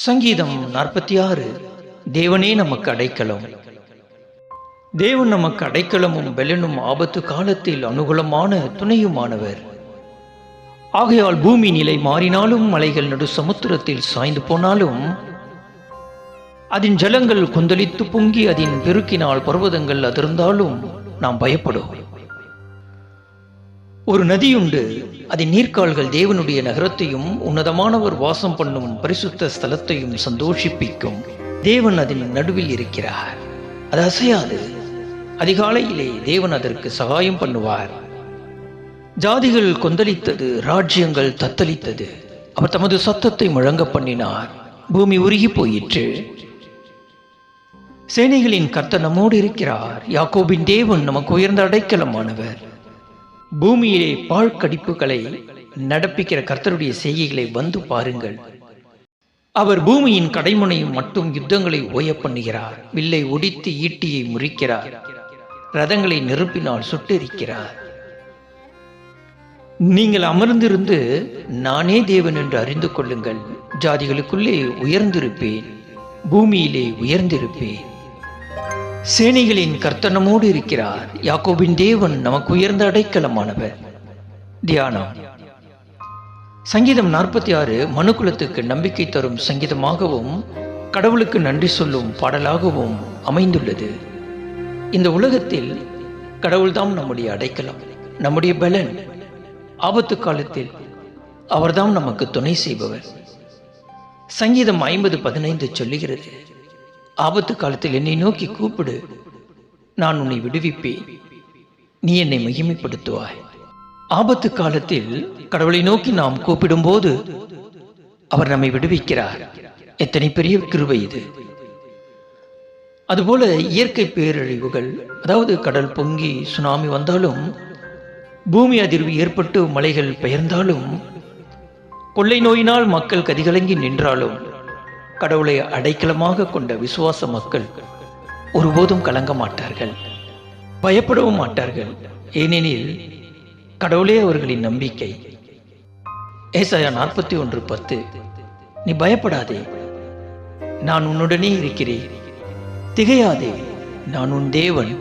சங்கீதம் 46. தேவனே நமக்கு அடைக்கலம். தேவன் நமக்கு அடைக்கலமும் பெலனும் ஆபத்து காலத்தில் அனுகூலமான துணையுமானவர். ஆகையால் பூமி நிலை மாறினாலும் மலைகள் நடு சமுத்திரத்தில் சாய்ந்து போனாலும் அதன் ஜலங்கள் கொந்தளித்து பொங்கி அதன் பெருக்கினால் பர்வதங்கள் அதிர்ந்தாலும் நாம் பயப்படும். ஒரு நதியுண்டு, அதன் நீர்க்கால்கள் தேவனுடைய நகரத்தையும் உன்னதமானவர் வாசம் பண்ணும் பரிசுத்த ஸ்தலத்தையும் சந்தோஷிப்பிக்கும். தேவன் அதன் நடுவில் இருக்கிறார், அது அசையாது. அதிகாலையிலே தேவன் அதற்கு சகாயம் பண்ணுவார். ஜாதிகள் கொந்தளித்தது, ராஜ்யங்கள் தத்தளித்தது. அவர் தமது சத்தத்தை முழங்க பண்ணினார், பூமி உருகி போயிற்று. சேனைகளின் கர்த்தர் நம்மோடு இருக்கிறார். யாக்கோபின் தேவன் நமக்கு உயர்ந்த அடைக்கலமானவர். பூமியிலே பாழ்கடிப்புகளை நடப்பிக்கிற கர்த்தருடைய செய்கைகளை வந்து பாருங்கள். அவர் பூமியின் கடைமுனையும் மட்டும் யுத்தங்களை ஓய பண்ணுகிறார். வில்லை ஒடித்து ஈட்டியை முறிக்கிறார். ரதங்களை நெருப்பினால் சுட்டெரிக்கிறார். நீங்கள் அமர்ந்திருந்து நானே தேவன் என்று அறிந்து கொள்ளுங்கள். ஜாதிகளுக்குள்ளே உயர்ந்திருப்பேன், பூமியிலே உயர்ந்திருப்பேன். சேனைகளின் கர்த்தர் நம்மோடு இருக்கிறார். யாக்கோபின் தேவன் நமக்கு உயர்ந்த அடைக்கலமானவர். தியானம். சங்கீதம் 46 மனுக்குலத்துக்கு நம்பிக்கை தரும் சங்கீதமாகவும் கடவுளுக்கு நன்றி சொல்லும் பாடலாகவும் அமைந்துள்ளது. இந்த உலகத்தில் கடவுள்தாம் நம்முடைய அடைக்கலம், நம்முடைய பலன். ஆபத்து காலத்தில் அவர்தாம் நமக்கு துணை செய்பவர். சங்கீதம் 50:15 சொல்லுகிறது, ஆபத்து காலத்தில் என்னை நோக்கி கூப்பிடு, நான் உன்னை விடுவிப்பேன், நீ என்னை மகிமைப்படுத்துவாய். ஆபத்து காலத்தில் கடவுளை நோக்கி நாம் கூப்பிடும்போது அவர் நம்மை விடுவிக்கிறார். எத்தனை பெரிய கிருபை இது! அதுபோல இயற்கை பேரழிவுகள், அதாவது கடல் பொங்கி சுனாமி வந்தாலும், பூமி அதிர்வு ஏற்பட்டு மலைகள் பெயர்ந்தாலும், கொள்ளை நோயினால் மக்கள் கதிகலங்கி நின்றாலும், கடவுளை அடைக்கலமாக கொண்ட விசுவாச மக்கள் ஒருபோதும் கலங்க மாட்டார்கள், பயப்படவும் மாட்டார்கள். ஏனெனில் கடவுளே அவர்களின் நம்பிக்கை. ஏசாயா 41:10, நீ பயப்படாதே, நான் உன்னுடனே இருக்கிறேன். திகையாதே, நான் உன் தேவன்.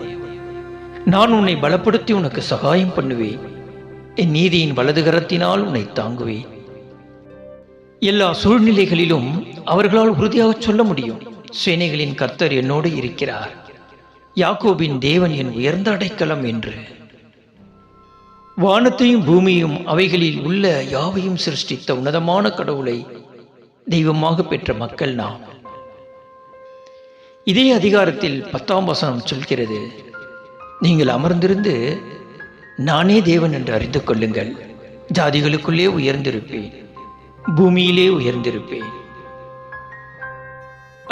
நான் உன்னை பலப்படுத்தி உனக்கு சகாயம் பண்ணுவேன். என் நீதியின் வலதுகரத்தினால் உன்னை தாங்குவேன். எல்லா சூழ்நிலைகளிலும் அவர்களால் உறுதியாக சொல்ல முடியும், சேனைகளின் கர்த்தர் என்னோடு இருக்கிறார், யாக்கோபின் தேவன் என் உயர்ந்த அடைக்கலம் என்று. வானத்தையும் பூமியும் அவைகளில் உள்ள யாவையும் சிருஷ்டித்த உன்னதமான கடவுளை தெய்வமாக பெற்ற மக்கள் நாம். இதே அதிகாரத்தில் 10ஆம் வசனம் சொல்கிறது, நீங்கள் அமர்ந்திருந்து நானே தேவன் என்று அறிந்து கொள்ளுங்கள். ஜாதிகளுக்குள்ளே உயர்ந்திருப்பேன், பூமியிலே உயர்ந்திருப்பேன்.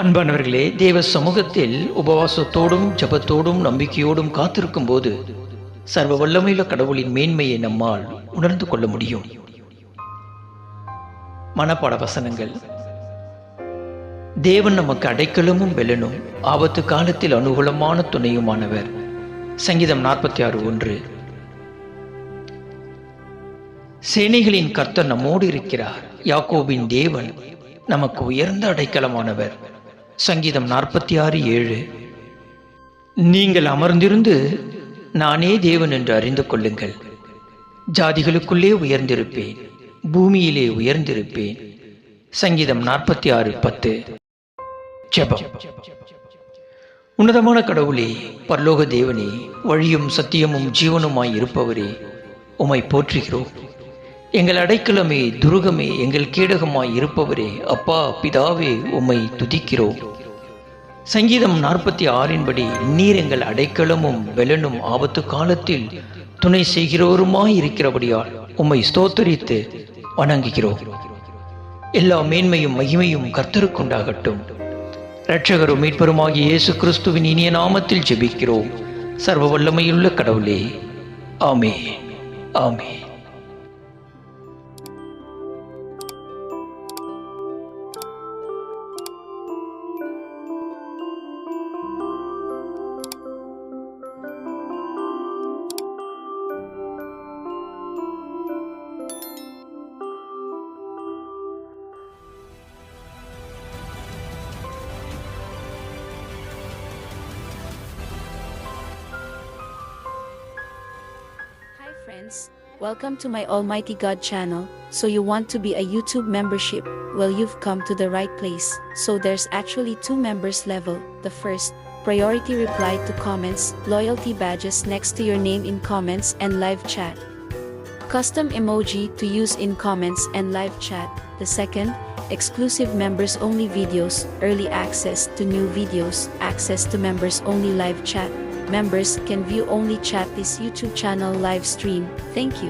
அன்பானவர்களே, தேவ சமூகத்தில் உபவாசத்தோடும் ஜபத்தோடும் நம்பிக்கையோடும் காத்திருக்கும் போது சர்வ வல்லமையுள்ள கடவுளின் மேன்மையை நம்மால் உணர்ந்து கொள்ள முடியும். மனப்பாட வசனங்கள். தேவன் நமக்கு அடைக்கலமும் பெலனும் ஆபத்து காலத்தில் அனுகூலமான துணையுமானவர். சங்கீதம் 46:1. சேனைகளின் கர்த்தர் நம்மோடு இருக்கிறார். யாக்கோபின் தேவன் நமக்கு உயர்ந்த அடைக்கலமானவர். சங்கீதம் 46:7. நீங்கள் அமர்ந்திருந்து நானே தேவன் என்று அறிந்து கொள்ளுங்கள். ஜாதிகளுக்குள்ளே உயர்ந்திருப்பேன், பூமியிலே உயர்ந்திருப்பேன். சங்கீதம் 46:10. ஜெபம். உன்னதமான கடவுளே, பரலோக தேவனே, வழியும் சத்தியமும் ஜீவனுமாய் இருப்பவரே, உம்மை போற்றுகிறோம். எங்கள் அடைக்கலமே, துருகமே, எங்கள் கேடகமாய் இருப்பவரே, அப்பா பிதாவே, உம்மை துதிக்கிறோம். சங்கீதம் 46 நீர் எங்கள் அடைக்கலமும் பெலனும் ஆபத்து காலத்தில் துணை செய்கிறவருமாய் இருக்கிறபடியால் உம்மை ஸ்தோத்தரித்து வணங்குகிறோம். எல்லா மேன்மையும் மகிமையும் கர்த்தருக்குண்டாகட்டும். இரட்சகரும் மீட்பருமாகிய இயேசு கிறிஸ்துவின் இனிய நாமத்தில் ஜெபிக்கிறோம், சர்வ வல்லமையுள்ள கடவுளே. ஆமென், ஆமென். friends, welcome to my Almighty God channel. So you want to be a YouTube membership? Well, you've come to the right place. So there's actually two members level. The first, priority reply to comments, loyalty badges next to your name in comments and live chat. Custom emoji to use in comments and live chat. The second, exclusive members only videos, early access to new videos, access to members only live chat. Members can view only chat this YouTube channel live stream. Thank you.